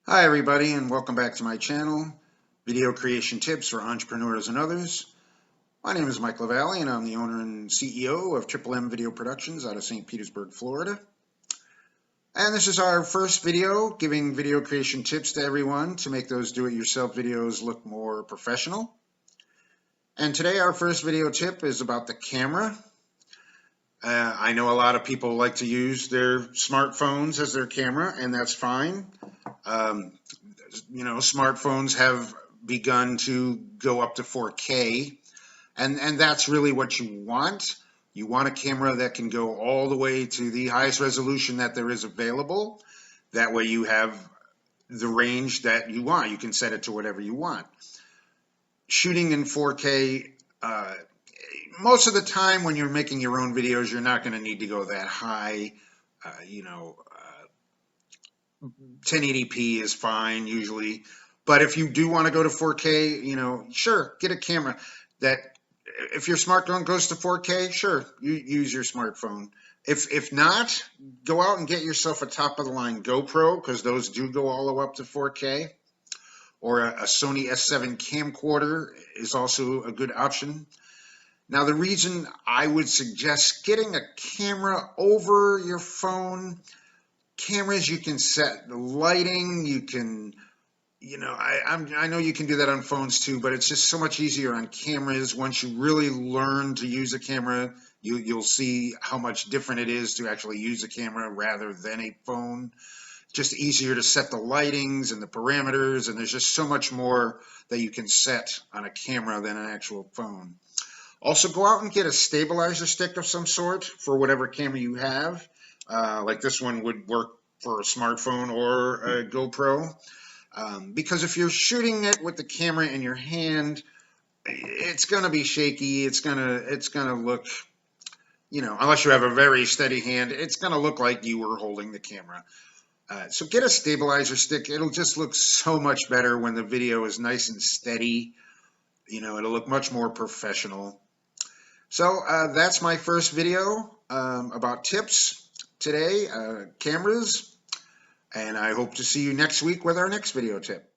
Hi everybody, and welcome back to my channel, Video Creation Tips for Entrepreneurs and Others. My name is Mike LaValle and I'm the owner and CEO of Triple M Video Productions out of St. Petersburg, Florida. And this is our first video giving video creation tips to everyone to make those do-it-yourself videos look more professional. And today our first video tip is about the camera. I know a lot of people like to use their smartphones as their camera, and that's fine. Smartphones have begun to go up to 4K, and that's really what you want. You want a camera that can go all the way to the highest resolution that there is available. That way you have the range that you want. You can set it to whatever you want. Shooting in 4K, most of the time when you're making your own videos, you're not going to need to go that high. 1080p is fine usually, but if you do want to go to 4K, sure, get a camera that, if your smartphone goes to 4K, sure, you use your smartphone. If not, go out and get yourself a top of the line GoPro, because those do go all the way up to 4K, or a Sony S7 camcorder is also a good option. Now, the reason I would suggest getting a camera over your phone, cameras, you can set the lighting, you can, I know you can do that on phones too, but it's just so much easier on cameras. Once you really learn to use a camera, you'll see how much different it is to actually use a camera rather than a phone. Just easier to set the lightings and the parameters, and there's just so much more that you can set on a camera than an actual phone. Also, go out and get a stabilizer stick of some sort for whatever camera you have. Like this one would work for a smartphone or a GoPro. Because if you're shooting it with the camera in your hand, it's going to be shaky. It's going to look, unless you have a very steady hand, it's going to look like you were holding the camera. So get a stabilizer stick. It'll just look so much better when the video is nice and steady. It'll look much more professional. So that's my first video about tips today, cameras, and I hope to see you next week with our next video tip.